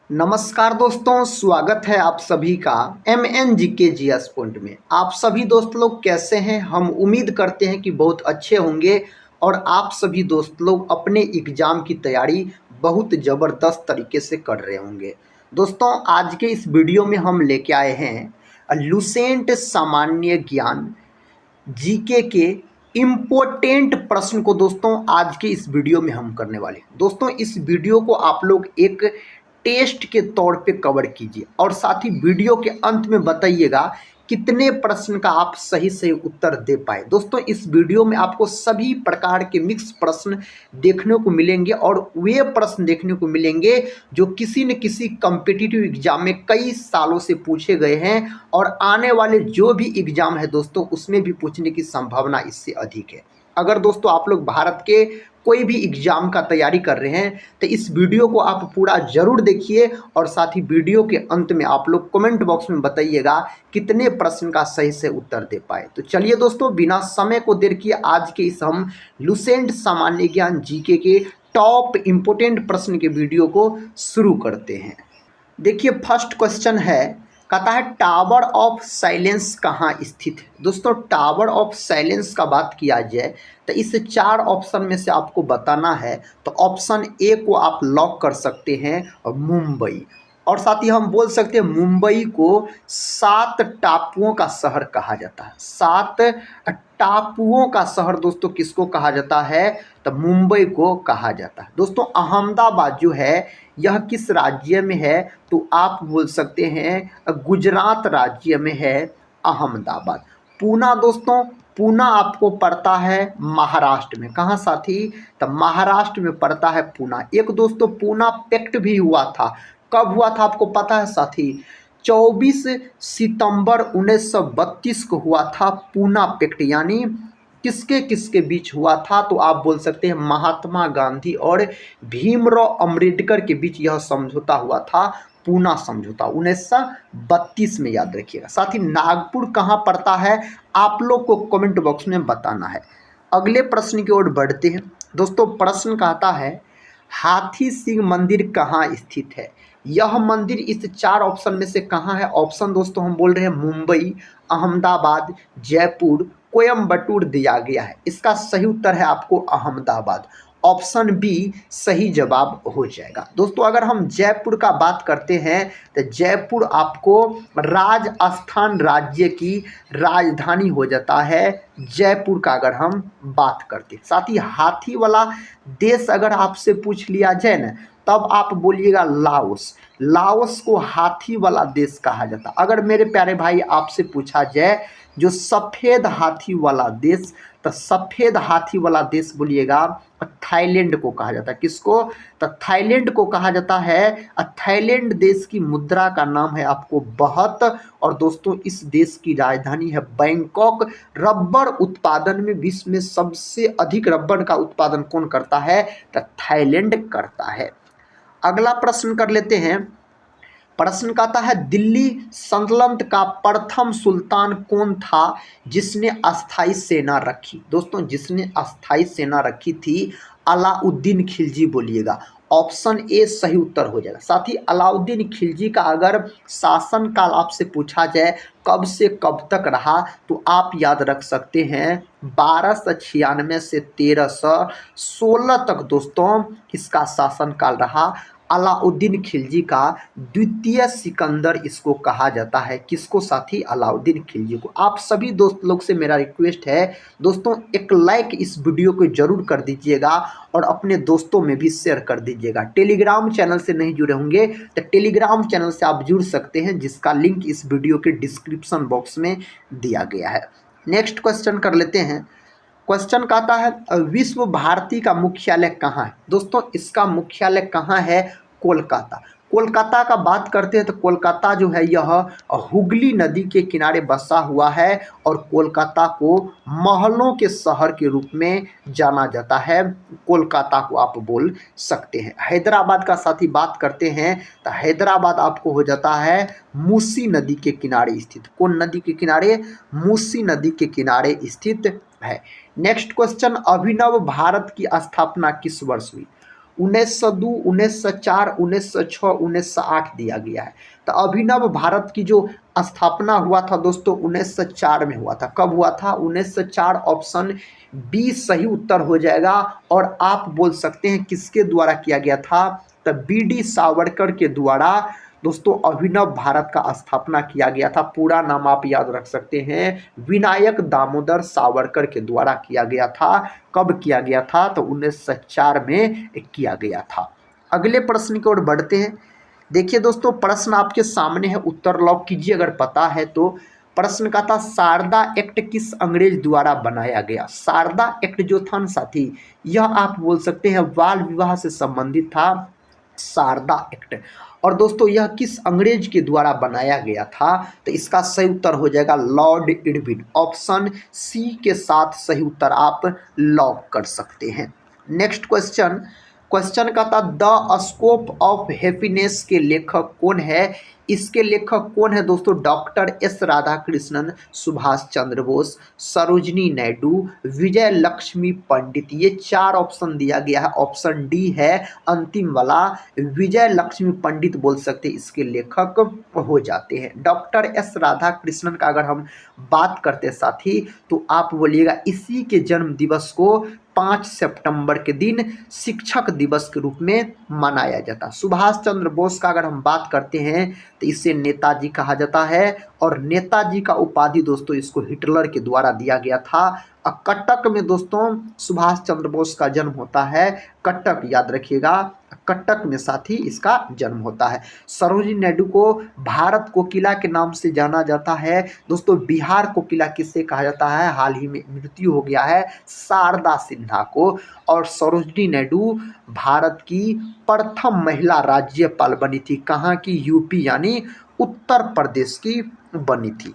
नमस्कार दोस्तों, स्वागत है आप सभी का MNGK GS पॉइंट में। आप सभी दोस्त लोग कैसे हैं? हम उम्मीद करते हैं कि बहुत अच्छे होंगे और आप सभी दोस्त लोग अपने एग्ज़ाम की तैयारी बहुत ज़बरदस्त तरीके से कर रहे होंगे। दोस्तों, आज के इस वीडियो में हम लेके आए हैं लुसेंट सामान्य ज्ञान जीके के इम्पोर्टेंट प्रश्न को। दोस्तों, आज के इस वीडियो में हम करने वाले हैं। दोस्तों, इस वीडियो को आप लोग एक टेस्ट के तौर पे कवर कीजिए और साथ ही वीडियो के अंत में बताइएगा कितने प्रश्न का आप सही सही उत्तर दे पाए। दोस्तों, इस वीडियो में आपको सभी प्रकार के मिक्स प्रश्न देखने को मिलेंगे और वे प्रश्न देखने को मिलेंगे जो किसी न किसी कॉम्पिटिटिव एग्जाम में कई सालों से पूछे गए हैं और आने वाले जो भी एग्जाम है दोस्तों उसमें भी पूछने की संभावना इससे अधिक है। अगर दोस्तों आप लोग भारत के कोई भी एग्जाम का तैयारी कर रहे हैं तो इस वीडियो को आप पूरा जरूर देखिए और साथ ही वीडियो के अंत में आप लोग कमेंट बॉक्स में बताइएगा कितने प्रश्न का सही से उत्तर दे पाए। तो चलिए दोस्तों, बिना समय को देर किए आज के इस हम लुसेंट सामान्य ज्ञान जीके के टॉप इंपोर्टेंट प्रश्न के वीडियो को शुरू करते हैं। देखिए, फर्स्ट क्वेश्चन है, कहता है टावर ऑफ साइलेंस कहाँ स्थित है। दोस्तों, टावर ऑफ साइलेंस का बात किया जाए तो इस चार ऑप्शन में से आपको बताना है तो ऑप्शन ए को आप लॉक कर सकते हैं, मुंबई। और साथ ही हम बोल सकते हैं मुंबई को 7 टापुओं का शहर कहा जाता है। 7 टापुओं का शहर दोस्तों किसको कहा जाता है? तो मुंबई को कहा जाता है। दोस्तों, अहमदाबाद जो है यह किस राज्य में है? तो आप बोल सकते हैं गुजरात राज्य में है अहमदाबाद। पूना दोस्तों, पूना आपको पड़ता है महाराष्ट्र में। कहाँ साथी? तो महाराष्ट्र में पड़ता है पूना। एक दोस्तों पूना पैक्ट भी हुआ था। कब हुआ था आपको पता है साथी? 24 सितंबर 1932 को हुआ था पूना पैक्ट। यानी किसके किसके बीच हुआ था? तो आप बोल सकते हैं महात्मा गांधी और भीमराव अम्बेडकर के बीच यह समझौता हुआ था, पूना समझौता 1932 में, याद रखिएगा। साथ ही नागपुर कहाँ पड़ता है आप लोग को कमेंट बॉक्स में बताना है। अगले प्रश्न की ओर बढ़ते हैं। दोस्तों, प्रश्न कहता है हाथी सिंह मंदिर कहाँ स्थित है? यह मंदिर इस चार ऑप्शन में से कहाँ है? ऑप्शन दोस्तों हम बोल रहे हैं मुंबई, अहमदाबाद, जयपुर, कोयम्बटूर दिया गया है। इसका सही उत्तर है आपको अहमदाबाद। ऑप्शन बी सही जवाब हो जाएगा। दोस्तों, अगर हम जयपुर का बात करते हैं तो जयपुर आपको राजस्थान राज्य की राजधानी हो जाता है जयपुर का, अगर हम बात करते हैं। साथ ही हाथी वाला देश अगर आपसे पूछ लिया जाए ना तब आप बोलिएगा लाओस। लाओस को हाथी वाला देश कहा जाता। अगर मेरे प्यारे भाई आपसे पूछा जाए जो सफ़ेद हाथी वाला देश, तो सफ़ेद हाथी वाला देश बोलिएगा थाईलैंड को कहा जाता है। किसको? तो थाईलैंड को कहा जाता है। थाईलैंड देश की मुद्रा का नाम है आपको बहत। और दोस्तों, इस देश की राजधानी है बैंकॉक। रबर उत्पादन में विश्व में सबसे अधिक रबर का उत्पादन कौन करता है? तो थाईलैंड करता है। अगला प्रश्न कर लेते हैं। प्रश्न कहता है दिल्ली सल्तनत का प्रथम सुल्तान कौन था जिसने अस्थाई सेना रखी? दोस्तों, जिसने अस्थाई सेना रखी थी अलाउद्दीन खिलजी बोलिएगा। ऑप्शन ए सही उत्तर हो जाएगा। साथ ही अलाउद्दीन खिलजी का अगर शासनकाल आपसे पूछा जाए कब से कब तक रहा तो आप याद रख सकते हैं 1296 से 1316 तक दोस्तों इसका शासनकाल रहा। अलाउद्दीन खिलजी का द्वितीय सिकंदर इसको कहा जाता है। किसको साथी? अलाउद्दीन खिलजी को। आप सभी दोस्त लोग से मेरा रिक्वेस्ट है दोस्तों, एक लाइक इस वीडियो को जरूर कर दीजिएगा और अपने दोस्तों में भी शेयर कर दीजिएगा। टेलीग्राम चैनल से नहीं जुड़े होंगे तो टेलीग्राम चैनल से आप जुड़ सकते हैं, जिसका लिंक इस वीडियो के डिस्क्रिप्शन बॉक्स में दिया गया है। नेक्स्ट क्वेश्चन कर लेते हैं। क्वेश्चन कहता है विश्व भारती का मुख्यालय कहाँ है? दोस्तों, इसका मुख्यालय कहाँ है? कोलकाता। कोलकाता का बात करते हैं तो कोलकाता जो है यह हुगली नदी के किनारे बसा हुआ है और कोलकाता को महलों के शहर के रूप में जाना जाता है। कोलकाता को आप बोल सकते हैं। हैदराबाद का साथ ही बात करते हैं तो हैदराबाद आपको हो जाता है मूसी नदी के किनारे स्थित। कौन नदी के किनारे? मूसी नदी के किनारे स्थित है। नेक्स्ट क्वेश्चन, अभिनव भारत की स्थापना किस वर्ष हुई? 1902, 1904, 1906, 1908 दिया गया है। तो अभिनव भारत की जो स्थापना हुआ था दोस्तों 1904 में हुआ था। कब हुआ था? 1904। ऑप्शन बी सही उत्तर हो जाएगा। और आप बोल सकते हैं किसके द्वारा किया गया था? तो बी डी सावरकर के द्वारा दोस्तों अभिनव भारत का स्थापना किया गया था। पूरा नाम आप याद रख सकते हैं, विनायक दामोदर सावरकर के द्वारा किया गया था। कब किया गया था? तो 1904 में किया गया था। अगले प्रश्न की ओर बढ़ते हैं। देखिए दोस्तों, प्रश्न आपके सामने है, उत्तर लॉक कीजिए अगर पता है तो। प्रश्न का था शारदा एक्ट किस अंग्रेज द्वारा बनाया गया? शारदा एक्ट जो था ना साथी, यह आप बोल सकते हैं बाल विवाह से संबंधित था, शारदा एक्ट। और दोस्तों यह किस अंग्रेज के द्वारा बनाया गया था? तो इसका सही उत्तर हो जाएगा लॉर्ड इरविन। ऑप्शन सी के साथ सही उत्तर आप लॉक कर सकते हैं। नेक्स्ट क्वेश्चन, क्वेश्चन का था द स्कोप ऑफ हैप्पीनेस के लेखक कौन है? इसके लेखक कौन है दोस्तों? डॉक्टर एस राधाकृष्णन, सुभाष चंद्र बोस, सरोजनी नायडू, विजय लक्ष्मी पंडित। ये चार ऑप्शन दिया गया है। ऑप्शन डी है अंतिम वाला, विजय लक्ष्मी पंडित बोल सकते इसके लेखक हो जाते हैं। डॉक्टर एस राधाकृष्णन का अगर हम बात करते साथी तो आप बोलिएगा इसी के जन्म दिवस को 5 सितंबर के दिन शिक्षक दिवस के रूप में मनाया जाता। सुभाष चंद्र बोस का अगर हम बात करते हैं तो इसे नेताजी कहा जाता है। और नेताजी का उपाधि दोस्तों इसको हिटलर के द्वारा दिया गया था। कटक में दोस्तों सुभाष चंद्र बोस का जन्म होता है। कटक याद रखिएगा, कटक में साथी इसका जन्म होता है। सरोजिनी नायडू को भारत कोकिला के नाम से जाना जाता है। दोस्तों बिहार कोकिला किससे कहा जाता है? हाल ही में मृत्यु हो गया है शारदा सिन्हा को। और सरोजिनी नायडू भारत की प्रथम महिला राज्यपाल बनी थी। कहाँ की? यूपी यानी उत्तर प्रदेश की बनी थी।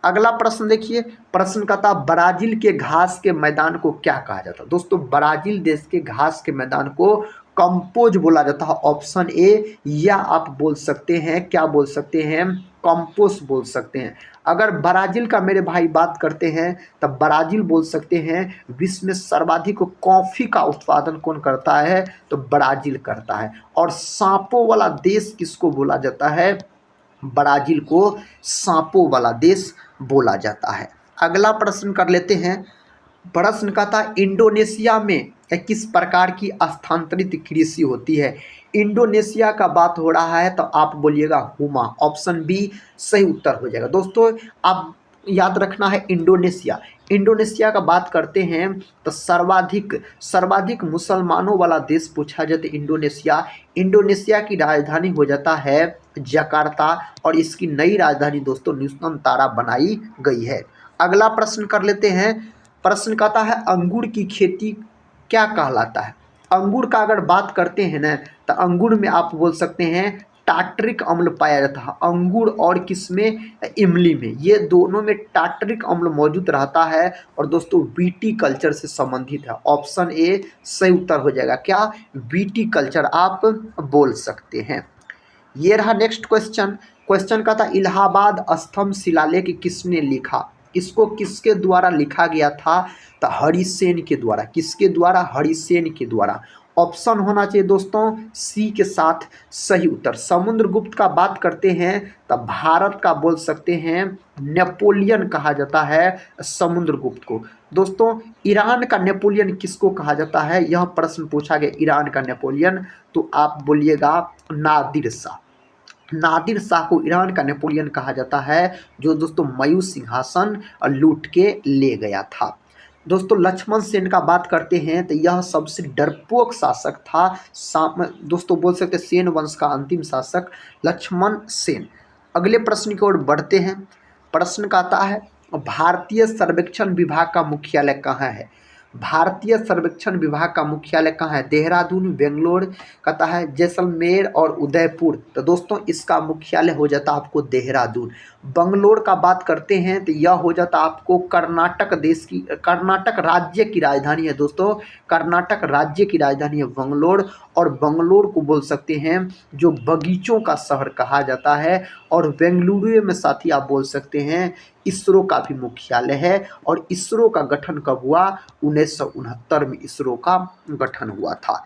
अगला प्रश्न देखिए, प्रश्न का था ब्राजील के घास के मैदान को क्या कहा जाता है? दोस्तों ब्राजील देश के घास के मैदान को कंपोज बोला जाता है। ऑप्शन ए, या आप बोल सकते हैं क्या बोल सकते हैं? कंपोस्ट बोल सकते हैं। अगर ब्राजील का मेरे भाई बात करते हैं तब ब्राजील बोल सकते हैं विश्व में सर्वाधिक कॉफ़ी का उत्पादन कौन करता है? तो ब्राजील करता है। और सांपों वाला देश किसको बोला जाता है? ब्राजील को सांपों वाला देश बोला जाता है। अगला प्रश्न कर लेते हैं। प्रश्न का था इंडोनेशिया में किस प्रकार की स्थानांतरित कृषि होती है? इंडोनेशिया का बात हो रहा है तो आप बोलिएगा हुमा। ऑप्शन बी सही उत्तर हो जाएगा। दोस्तों आप याद रखना है इंडोनेशिया, इंडोनेशिया का बात करते हैं तो सर्वाधिक मुसलमानों वाला देश पूछा जाता है इंडोनेशिया। इंडोनेशिया की राजधानी हो जाता है जकार्ता। और इसकी नई राजधानी दोस्तों नुस्रतारा बनाई गई है। अगला प्रश्न कर लेते हैं। प्रश्न कहता है अंगूर की खेती क्या कहलाता है? अंगूर का अगर बात करते हैं ना तो अंगूर में आप बोल सकते हैं टार्टरिक अम्ल पाया जाता है। अंगूर और किसमें? इमली में। ये दोनों में टार्टरिक अम्ल मौजूद रहता है। और दोस्तों बीटी कल्चर से संबंधित है। ऑप्शन ए सही उत्तर हो जाएगा। क्या? बीटी कल्चर आप बोल सकते हैं। ये रहा नेक्स्ट क्वेश्चन। क्वेश्चन का था इलाहाबाद स्तंभ शिलालेख किसने लिखा? इसको किसके द्वारा लिखा गया था? तो हरिसेन के द्वारा। किसके द्वारा? हरिसेन के द्वारा। ऑप्शन होना चाहिए दोस्तों सी के साथ सही उत्तर। समुद्रगुप्त का बात करते हैं तो भारत का बोल सकते हैं नेपोलियन कहा जाता है समुद्रगुप्त को। दोस्तों ईरान का नेपोलियन किसको कहा जाता है? यह प्रश्न पूछा गया ईरान का नेपोलियन, तो आप बोलिएगा नादिर शाह। नादिर शाह को ईरान का नेपोलियन कहा जाता है, जो दोस्तों मयूर सिंहासन लूट के ले गया था। दोस्तों लक्ष्मण सेन का बात करते हैं तो यह सबसे डरपोक शासक था। दोस्तों बोल सकते हैं सेन वंश का अंतिम शासक लक्ष्मण सेन। अगले प्रश्न की ओर बढ़ते हैं। प्रश्न का आता है भारतीय सर्वेक्षण विभाग का मुख्यालय कहाँ है? भारतीय सर्वेक्षण विभाग का मुख्यालय कहाँ है? देहरादून, बेंगलोर, कहता है जैसलमेर और उदयपुर। तो दोस्तों इसका मुख्यालय हो जाता है आपको देहरादून। बंगलोर का बात करते हैं तो यह हो जाता आपको कर्नाटक राज्य की राजधानी है। दोस्तों कर्नाटक राज्य की राजधानी है बंगलोर। और बंगलोर को बोल सकते हैं जो बगीचों का शहर कहा जाता है। और बेंगलुरु में साथी आप बोल सकते हैं इसरो का भी मुख्यालय है। और इसरो का गठन कब हुआ? 1969 में इसरो का गठन हुआ था।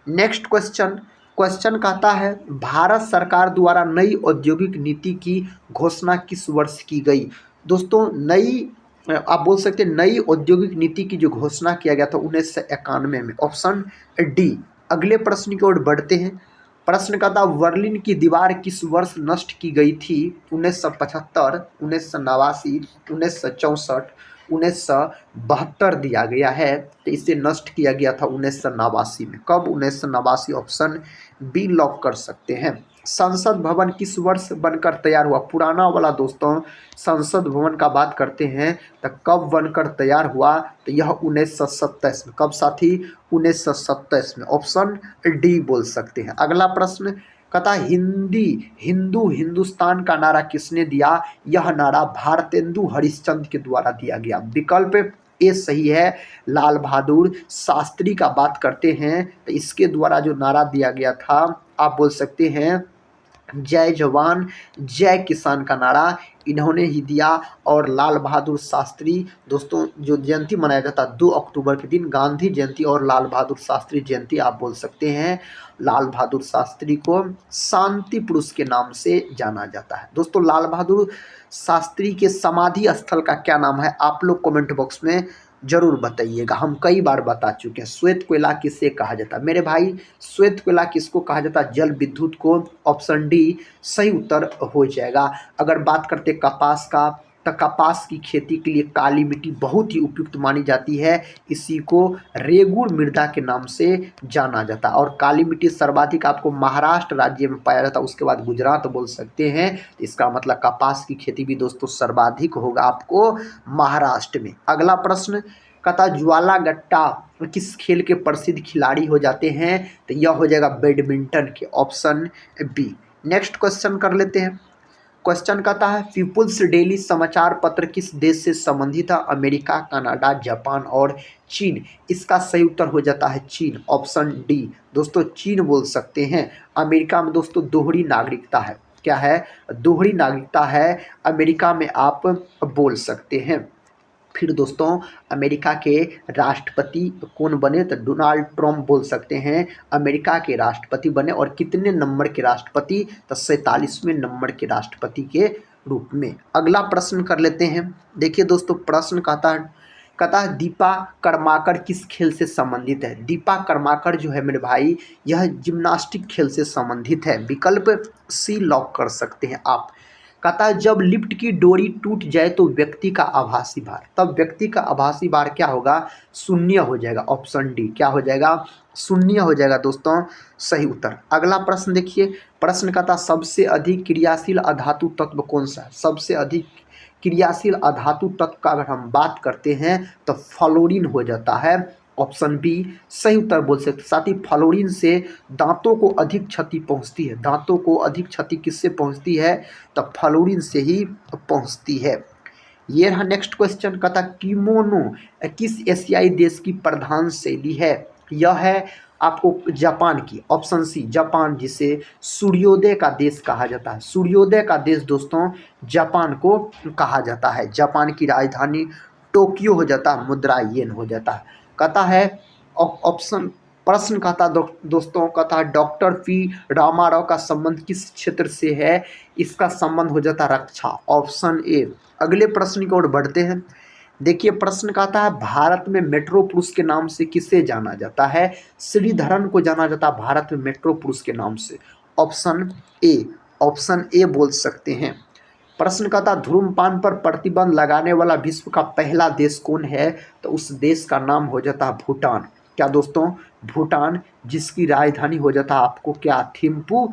नेक्स्ट क्वेश्चन, क्वेश्चन कहता है भारत सरकार द्वारा नई औद्योगिक नीति की घोषणा किस वर्ष की गई। दोस्तों नई, आप बोल सकते हैं नई औद्योगिक नीति की जो घोषणा किया गया था 1991 में, ऑप्शन डी। अगले प्रश्न की ओर बढ़ते हैं। प्रश्न का था बर्लिन की दीवार किस वर्ष नष्ट की गई थी। 1975, 1989, 1964, 1972 दिया गया है, तो इसे नष्ट किया गया था 1989 में। कब? 1989, ऑप्शन बी लॉक कर सकते हैं। संसद भवन किस वर्ष बनकर तैयार हुआ। पुराना वाला दोस्तों संसद भवन का बात करते हैं तो कब बनकर तैयार हुआ, तो यह 1927 में। कब साथी? 1927 में, ऑप्शन डी बोल सकते हैं। अगला प्रश्न कहता हिंदू हिंदुस्तान का नारा किसने दिया। यह नारा भारतेंदु हरिश्चंद्र के द्वारा दिया गया। विकल्प ए सही है, लाल बहादुर शास्त्री का बात करते हैं तो इसके द्वारा जो नारा दिया गया था, आप बोल सकते हैं जय जवान जय किसान का नारा इन्होंने ही दिया। और लाल बहादुर शास्त्री दोस्तों जो जयंती मनाया जाता है 2 अक्टूबर के दिन, गांधी जयंती और लाल बहादुर शास्त्री जयंती आप बोल सकते हैं। लाल बहादुर शास्त्री को शांति पुरुष के नाम से जाना जाता है। दोस्तों लाल बहादुर शास्त्री के समाधि स्थल का क्या नाम है, आप लोग कमेंट बॉक्स में जरूर बताइएगा। हम कई बार बता चुके हैं। श्वेत कोयला किसे कहा जाता है मेरे भाई, श्वेत कोयला किसको कहा जाता है, जल विद्युत को। ऑप्शन डी सही उत्तर हो जाएगा। अगर बात करते कपास का, तो कपास की खेती के लिए काली मिट्टी बहुत ही उपयुक्त मानी जाती है। इसी को रेगुर मृदा के नाम से जाना जाता है। और काली मिट्टी सर्वाधिक आपको महाराष्ट्र राज्य में पाया जाता है, उसके बाद गुजरात बोल सकते हैं। इसका मतलब कपास की खेती भी दोस्तों सर्वाधिक होगा आपको महाराष्ट्र में। अगला प्रश्न कहता ज्वाला गट्टा किस खेल के प्रसिद्ध खिलाड़ी हो जाते हैं, तो यह हो जाएगा बैडमिंटन के, ऑप्शन बी। नेक्स्ट क्वेश्चन कर लेते हैं। क्वेश्चन कहता है पीपुल्स डेली समाचार पत्र किस देश से संबंधित है। अमेरिका, कनाडा, जापान और चीन। इसका सही उत्तर हो जाता है चीन, ऑप्शन डी। दोस्तों चीन बोल सकते हैं। अमेरिका में दोस्तों दोहरी नागरिकता है। क्या है? दोहरी नागरिकता है अमेरिका में, आप बोल सकते हैं। फिर दोस्तों अमेरिका के राष्ट्रपति कौन बने, तो डोनाल्ड ट्रम्प बोल सकते हैं अमेरिका के राष्ट्रपति बने। और कितने नंबर के राष्ट्रपति, तो 47वें नंबर के राष्ट्रपति के रूप में। अगला प्रश्न कर लेते हैं। देखिए दोस्तों प्रश्न कहता है दीपा कर्माकर किस खेल से संबंधित है। दीपा कर्माकर जो है मेरे भाई, यह जिम्नास्टिक खेल से संबंधित है। विकल्प सी लॉक कर सकते हैं आप। कहता है जब लिफ्ट की डोरी टूट जाए तो व्यक्ति का आभासी भार, तब व्यक्ति का आभासी भार क्या होगा, शून्य हो जाएगा। ऑप्शन डी क्या हो जाएगा, शून्य हो जाएगा दोस्तों, सही उत्तर। अगला प्रश्न देखिए। प्रश्न कहता सबसे अधिक क्रियाशील अधातु तत्व कौन सा है। सबसे अधिक क्रियाशील अधातु तत्व का अगर हम बात करते हैं तो फ्लोरीन हो जाता है, ऑप्शन बी सही उत्तर बोल सकते। साथ ही फ्लोरीन से दांतों को अधिक क्षति पहुंचती है। दांतों को अधिक क्षति किससे पहुंचती है, तो फ्लोरीन से ही पहुंचती है। ये रहा नेक्स्ट क्वेश्चन। कहता किमोनो किस एशियाई देश की प्रधान शैली है। यह है आपको जापान की, ऑप्शन सी जापान, जिसे सूर्योदय का देश कहा जाता है। सूर्योदय का देश दोस्तों जापान को कहा जाता है। जापान की राजधानी टोक्यो हो जाता है, मुद्रा येन हो जाता है। कहता है ऑप्शन, प्रश्न कहता दोस्तों कहता डॉक्टर पी रामाराव का संबंध किस क्षेत्र से है। इसका संबंध हो जाता रक्षा, ऑप्शन ए। अगले प्रश्न की ओर बढ़ते हैं। देखिए प्रश्न कहता है भारत में मेट्रो पुरुष के नाम से किसे जाना जाता है। श्रीधरन को जाना जाता है भारत में मेट्रो पुरुष के नाम से, ऑप्शन ए। ऑप्शन ए बोल सकते हैं। प्रश्न कहता धूम्रपान पर प्रतिबंध लगाने वाला विश्व का पहला देश कौन है, तो उस देश का नाम हो जाता है भूटान। क्या दोस्तों, भूटान, जिसकी राजधानी हो जाता है आपको क्या, थिम्पू।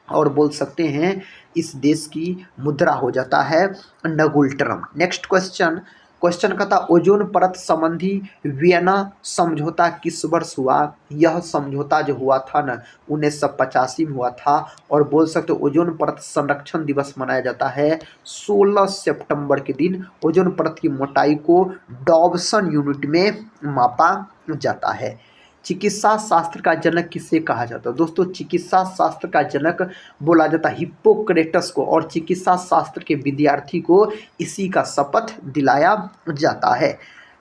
और बोल सकते हैं इस देश की मुद्रा हो जाता है नगुल्टरम। Next question. क्वेश्चन कहता ओजोन परत संबंधी वियना समझौता किस वर्ष हुआ। यह समझौता जो हुआ था ना 1985 में हुआ था। और बोल सकते ओजोन परत संरक्षण दिवस मनाया जाता है 16 सितंबर के दिन। ओजोन परत की मोटाई को डॉबसन यूनिट में मापा जाता है। चिकित्सा शास्त्र का जनक किसे कहा जाता है। दोस्तों चिकित्सा शास्त्र का जनक बोला जाता है हिप्पोक्रेटस को। और चिकित्सा शास्त्र के विद्यार्थी को इसी का शपथ दिलाया जाता है।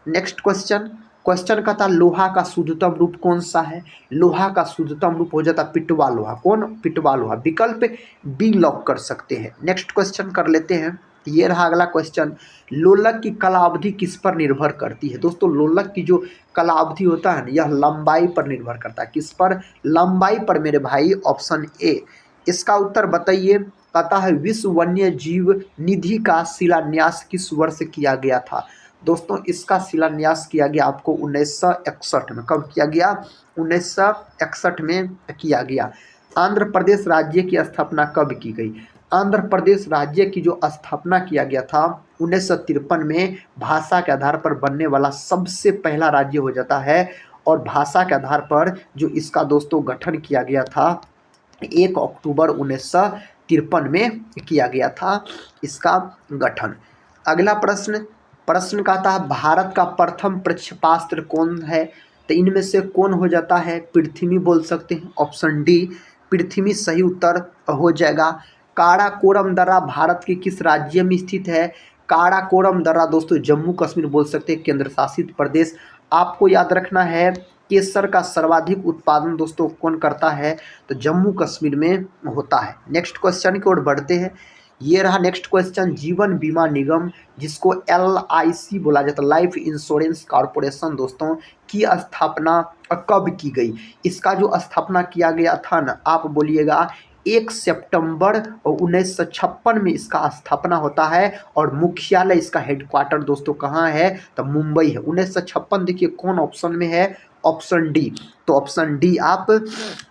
Next question. क्वेश्चन का था लोहा का शुद्धतम रूप कौन सा है? लोहा का शुद्धतम रूप हो जाता पिटवा लोहा। कौन? पिटवा लोहा। विकल्प बी लॉक कर सकते हैं। नेक्स्ट क्वेश्चन कर लेते हैं। ये रहा अगला क्वेश्चन। लोलक की कालावधि किस पर निर्भर करती है? दोस्तों लोलक की जो कालावधि होता है ना, यह लंबाई पर निर्भर करता है। किस पर? लंबाई पर मेरे भाई। Option A. इसका उत्तर बताइए। कहता है विश्व वन्य जीव निधि का शिलान्यास किस वर्ष किया गया था? दोस्तों इसका शिलान्यास किया गया आपको 1961 में। कब किया गया? 1961 में किया गया। आंध्र प्रदेश राज्य की स्थापना कब की गई? आंध्र प्रदेश राज्य की जो स्थापना किया गया था 1953 में, भाषा के आधार पर बनने वाला सबसे पहला राज्य हो जाता है। और भाषा के आधार पर जो इसका दोस्तों गठन किया गया था 1 अक्टूबर 1953 में किया गया था इसका गठन। अगला प्रश्न का था भारत का प्रथम प्रक्षेपास्त्र कौन है? तो इनमें से कौन हो जाता है? पृथ्वी बोल सकते हैं। ऑप्शन डी पृथ्वी सही उत्तर हो जाएगा। काराकोरम दर्रा भारत के किस राज्य में स्थित है? काराकोरम दर्रा दोस्तों जम्मू कश्मीर बोल सकते हैं, केंद्र शासित प्रदेश। आपको याद रखना है केसर का सर्वाधिक उत्पादन दोस्तों कौन करता है? तो जम्मू कश्मीर में होता है। नेक्स्ट क्वेश्चन की ओर बढ़ते हैं। ये रहा नेक्स्ट क्वेश्चन। जीवन बीमा निगम जिसको LIC बोला जाता है, लाइफ इंश्योरेंस कॉर्पोरेशन दोस्तों, की स्थापना कब की गई? इसका जो स्थापना किया गया था ना, आप बोलिएगा 1 सितंबर 1956 में इसका स्थापना होता है। और मुख्यालय इसका हेडक्वार्टर दोस्तों कहाँ है? तो मुंबई है। 1956 देखिए कौन ऑप्शन में है? Option D. तो ऑप्शन डी आप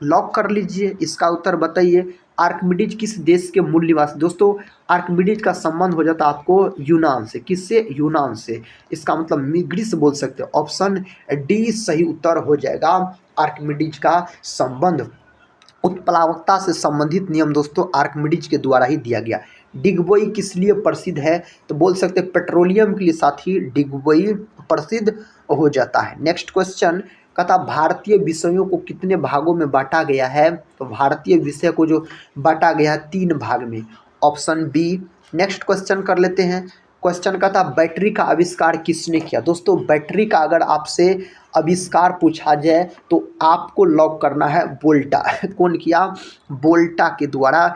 लॉक कर लीजिए। इसका उत्तर बताइए। आर्किमिडीज किस देश के मूल निवासी? दोस्तों आर्किमिडीज का संबंध हो जाता है आपको यूनान से। किससे? यूनान से। इसका मतलब ग्रीस बोल सकते हो। ऑप्शन डी सही उत्तर हो जाएगा। आर्किमिडीज का संबंध उत्प्लावकता से संबंधित नियम दोस्तों आर्किमिडीज के द्वारा ही दिया गया। डिगबोई किस लिए प्रसिद्ध है? तो बोल सकते हैं पेट्रोलियम के लिए, साथ ही डिगबोई प्रसिद्ध हो जाता है। नेक्स्ट क्वेश्चन कहता भारतीय विषयों को कितने भागों में बांटा गया है? तो भारतीय विषय को जो बांटा गया है 3 भाग में। Option B. नेक्स्ट क्वेश्चन कर लेते हैं। क्वेश्चन का था बैटरी का आविष्कार किसने किया? दोस्तों बैटरी का अगर आपसे आविष्कार पूछा जाए तो आपको लॉक करना है वोल्टा। कौन किया? वोल्टा के द्वारा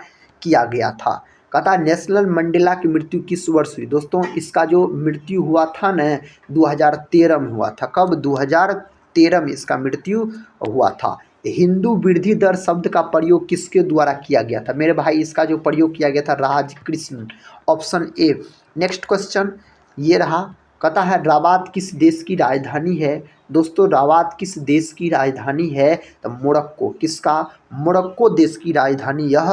किया गया था। कहता नेशनल मंडेला की मृत्यु किस वर्ष हुई? दोस्तों इसका जो मृत्यु हुआ था न 2013 में हुआ था। कब? 2013 में इसका मृत्यु हुआ था। हिंदू वृद्धि दर शब्द का प्रयोग किसके द्वारा किया गया था? मेरे भाई इसका जो प्रयोग किया गया था Rajkrishna. Option A. Next question ये रहा। कहता है राबात किस देश की राजधानी है? दोस्तों राबात किस देश की राजधानी है? तो मोरक्को। किसका? मोरक्को देश की राजधानी यह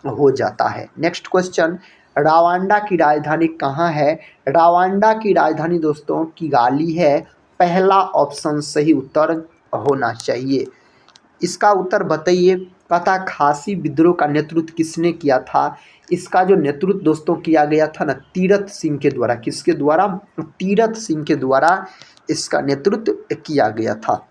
हो जाता है। नेक्स्ट क्वेश्चन रवांडा की राजधानी कहाँ है? रवांडा की राजधानी दोस्तों किगाली है। पहला ऑप्शन सही उत्तर होना चाहिए। इसका उत्तर बताइए। कहता खासी विद्रोह का नेतृत्व किसने किया था? इसका जो नेतृत्व दोस्तों किया गया था ना तीरथ सिंह के द्वारा। किसके द्वारा? तीरथ सिंह के द्वारा इसका नेतृत्व किया गया था।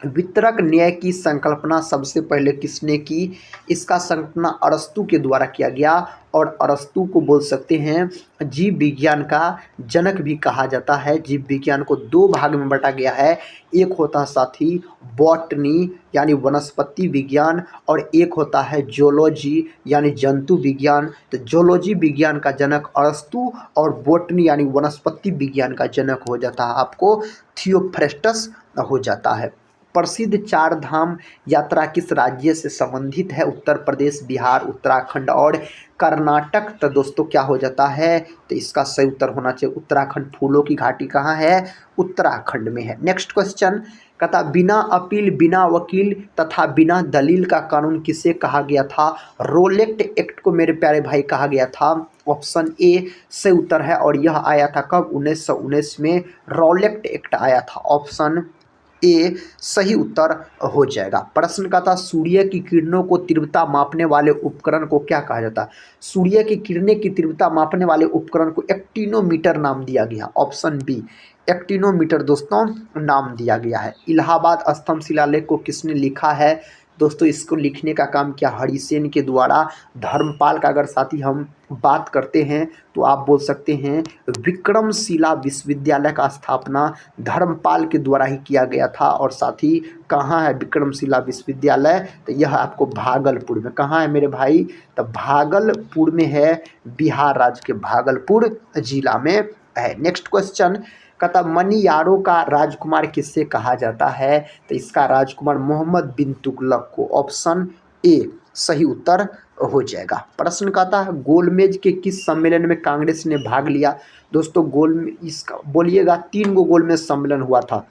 वितरक न्याय की संकल्पना सबसे पहले किसने की? इसका संकल्पना अरस्तु के द्वारा किया गया। और अरस्तु को बोल सकते हैं जीव विज्ञान का जनक भी कहा जाता है। जीव विज्ञान को 2 भाग में बांटा गया है। एक होता है साथी बॉटनी यानी वनस्पति विज्ञान, और एक होता है जोलॉजी यानी जंतु विज्ञान। तो जोलॉजी विज्ञान का जनक अरस्तु और बॉटनी यानी वनस्पति विज्ञान का जनक हो जाता है आपको थियोफ्रेस्टस हो जाता है। प्रसिद्ध 4 धाम यात्रा किस राज्य से संबंधित है? उत्तर प्रदेश, बिहार, उत्तराखंड और कर्नाटक। तो दोस्तों क्या हो जाता है? तो इसका सही उत्तर होना चाहिए उत्तराखंड। फूलों की घाटी कहाँ है? उत्तराखंड में है। नेक्स्ट क्वेश्चन कहता बिना अपील, बिना वकील तथा बिना दलील का कानून किसे कहा गया था? रोलेट एक्ट को मेरे प्यारे भाई कहा गया था। ऑप्शन ए सही उत्तर है। और यह आया था कब? 1919 में रोलेट एक्ट आया था। ऑप्शन ए सही उत्तर हो जाएगा। प्रश्न का था सूर्य की किरणों को तीव्रता मापने वाले उपकरण को क्या कहा जाता है? सूर्य की किरणें की तीव्रता मापने वाले उपकरण को एक्टिनोमीटर नाम दिया गया। ऑप्शन बी एक्टिनोमीटर दोस्तों नाम दिया गया है। इलाहाबाद स्तंभ शिलालेख को किसने लिखा है? दोस्तों इसको लिखने का काम किया हरिसेन के द्वारा। धर्मपाल का अगर साथी हम बात करते हैं तो आप बोल सकते हैं विक्रमशिला विश्वविद्यालय का स्थापना धर्मपाल के द्वारा ही किया गया था। और साथ ही कहाँ है विक्रमशिला विश्वविद्यालय, तो यह आपको भागलपुर में। कहाँ है मेरे भाई, तो भागलपुर में है, बिहार राज्य के भागलपुर जिला में है। नेक्स्ट क्वेश्चन कहता मनियारों का राजकुमार किससे कहा जाता है, तो इसका राजकुमार मोहम्मद बिन तुगलक को। ऑप्शन ए सही उत्तर हो जाएगा। प्रश्न कहता है गोलमेज के किस सम्मेलन में कांग्रेस ने भाग लिया। दोस्तों इसका बोलिएगा 3 गो गोलमेज सम्मेलन हुआ था।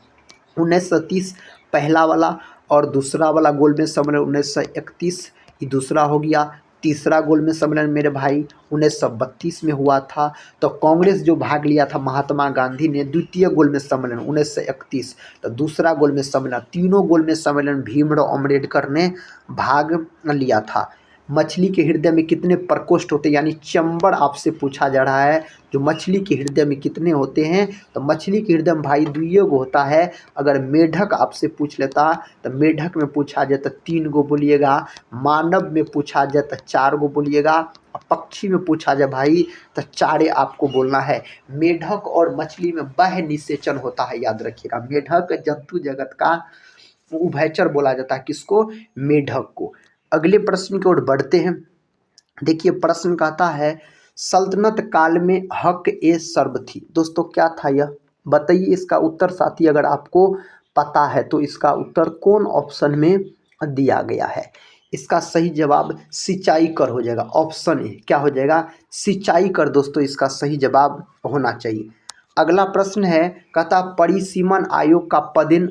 1930 पहला वाला, और दूसरा वाला गोलमेज सम्मेलन 1931 ये दूसरा हो गया। तीसरा गोलमेज सम्मेलन मेरे भाई 1932 में हुआ था। तो कांग्रेस जो भाग लिया था महात्मा गांधी ने द्वितीय गोलमेज सम्मेलन 1931। तो दूसरा गोलमेज सम्मेलन, तीनों गोलमेज सम्मेलन भीमराव अम्बेडकर ने भाग लिया था। मछली के हृदय में कितने प्रकोष्ठ होते हैं, यानी चैम्बर आपसे पूछा जा रहा है, जो मछली के हृदय में कितने होते हैं। तो मछली के हृदय में भाई 2 गो होता है। अगर मेढक आपसे पूछ लेता तो मेढक में पूछा जाए तो 3 गो बोलिएगा, मानव में पूछा जाए तो 4 गो बोलिएगा, और पक्षी में पूछा जाए भाई तो 4 आपको बोलना है। मेढक और मछली में वह निषेचन होता है, याद रखिएगा। मेढक जंतु जगत का उभयचर बोला जाता है, किसको, मेढक को। अगले प्रश्न की ओर बढ़ते हैं। देखिए प्रश्न कहता है सल्तनत काल में हक ए सर्ब थी। दोस्तों क्या था यह, बताइए इसका उत्तर। साथी अगर आपको पता है तो इसका उत्तर कौन ऑप्शन में दिया गया है। इसका सही जवाब सिंचाई कर हो जाएगा। ऑप्शन ए क्या हो जाएगा, सिंचाई कर। दोस्तों इसका सही जवाब होना चाहिए। अगला प्रश्न है कहता परिसीमन आयोग का पदेन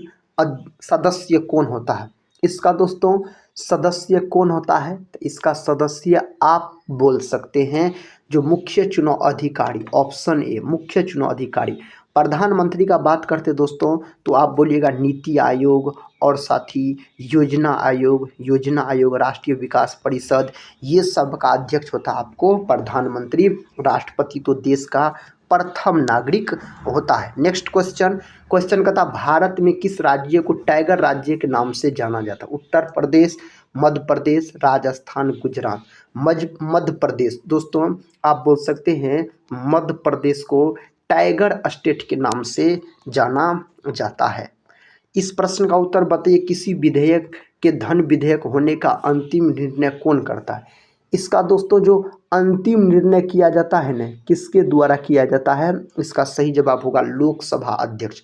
सदस्य कौन होता है। इसका दोस्तों सदस्य कौन होता है, तो इसका सदस्य आप बोल सकते हैं जो मुख्य चुनाव अधिकारी। ऑप्शन ए मुख्य चुनाव अधिकारी। प्रधानमंत्री का बात करते दोस्तों तो आप बोलिएगा नीति आयोग, और साथ ही योजना आयोग, राष्ट्रीय विकास परिषद, ये सब का अध्यक्ष होता है आपको प्रधानमंत्री। राष्ट्रपति तो देश का प्रथम नागरिक होता है। नेक्स्ट क्वेश्चन कहता भारत में किस राज्य को टाइगर राज्य के नाम से जाना जाता है। उत्तर प्रदेश, मध्य प्रदेश, राजस्थान, गुजरात। मध्य प्रदेश। दोस्तों आप बोल सकते हैं मध्य प्रदेश को टाइगर स्टेट के नाम से जाना जाता है। इस प्रश्न का उत्तर बताइए किसी विधेयक के धन विधेयक होने का अंतिम निर्णय कौन करता है। इसका दोस्तों जो अंतिम निर्णय किया जाता है न, किसके द्वारा किया जाता है, इसका सही जवाब होगा लोकसभा अध्यक्ष।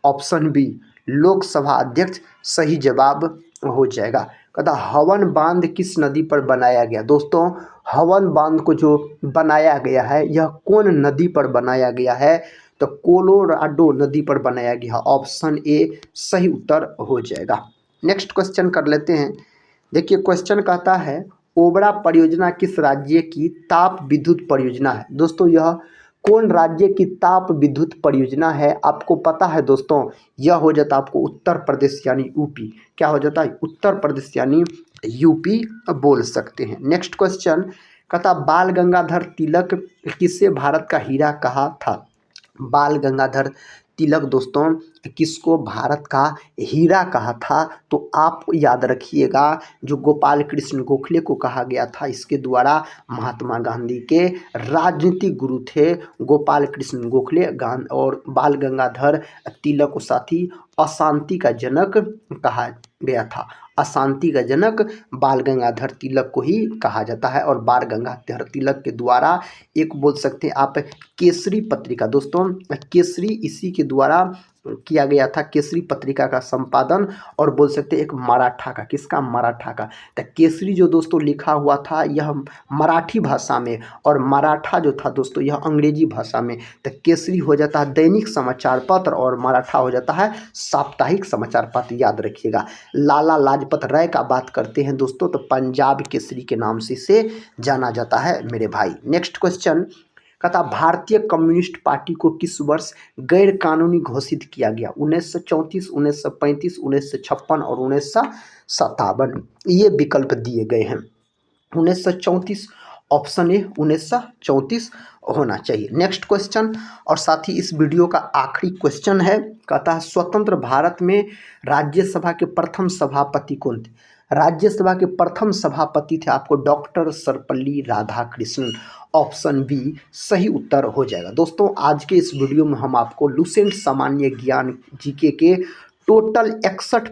ऑप्शन बी लोकसभा अध्यक्ष सही जवाब हो जाएगा। कहता हवन बांध किस नदी पर बनाया गया। दोस्तों हवन बांध को जो बनाया गया है यह कौन नदी पर बनाया गया है, तो कोलोराडो नदी पर बनाया गया। ऑप्शन ए सही उत्तर हो जाएगा। नेक्स्ट क्वेश्चन कर लेते हैं। देखिए क्वेश्चन कहता है ओबरा परियोजना किस राज्य की ताप विद्युत परियोजना है। दोस्तों यह कौन राज्य की ताप विद्युत परियोजना है, आपको पता है दोस्तों, यह हो जाता है आपको उत्तर प्रदेश यानी यूपी। क्या हो जाता है, उत्तर प्रदेश यानी यूपी बोल सकते हैं। नेक्स्ट क्वेश्चन कहता बाल गंगाधर तिलक किसे भारत का हीरा कहा था। बाल गंगाधर तिलक दोस्तों किसको भारत का हीरा कहा था, तो आप याद रखिएगा जो गोपाल कृष्ण गोखले को कहा गया था, इसके द्वारा महात्मा गांधी के राजनीतिक गुरु थे गोपाल कृष्ण गोखले। और बाल गंगाधर तिलक को साथी अशांति का जनक कहा गया था। अशांति का जनक बाल गंगाधर तिलक को ही कहा जाता है। और बाल गंगाधर तिलक के द्वारा एक बोल सकते हैं आप केसरी पत्रिका। दोस्तों केसरी इसी के द्वारा किया गया था, केसरी पत्रिका का संपादन। और बोल सकते हैं एक मराठा का, किसका, मराठा का। तो केसरी जो दोस्तों लिखा हुआ था यह मराठी भाषा में, और मराठा जो था दोस्तों यह अंग्रेजी भाषा में। तो केसरी हो जाता है दैनिक समाचार पत्र, और मराठा हो जाता है साप्ताहिक समाचार पत्र, याद रखिएगा। लाला लाजपत राय का बात करते हैं दोस्तों तो पंजाब केसरी के नाम से इसे जाना जाता है मेरे भाई। नेक्स्ट क्वेश्चन कहता भारतीय कम्युनिस्ट पार्टी को किस वर्ष गैर कानूनी घोषित किया गया। 1934, 1935, 1956 और 1957 ये विकल्प दिए गए हैं। 1934 ऑप्शन ए 1934 होना चाहिए। नेक्स्ट क्वेश्चन और साथ ही इस वीडियो का आखिरी क्वेश्चन है, कहता है स्वतंत्र भारत में राज्यसभा के प्रथम सभापति कौन थे। राज्यसभा के प्रथम सभापति थे आपको doctor Sarvepalli Radhakrishnan. Option B सही उत्तर हो जाएगा। दोस्तों आज के इस वीडियो में हम आपको लुसेंट सामान्य ज्ञान जीके के टोटल 61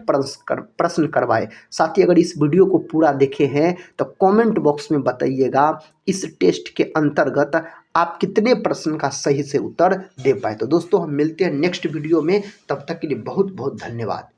प्रश्न करवाए। साथ ही अगर इस वीडियो को पूरा देखे हैं तो कमेंट बॉक्स में बताइएगा इस टेस्ट के अंतर्गत आप कितने प्रश्न का सही से उत्तर दे पाए। तो दोस्तों हम मिलते हैं नेक्स्ट वीडियो में, तब तक के लिए बहुत बहुत धन्यवाद।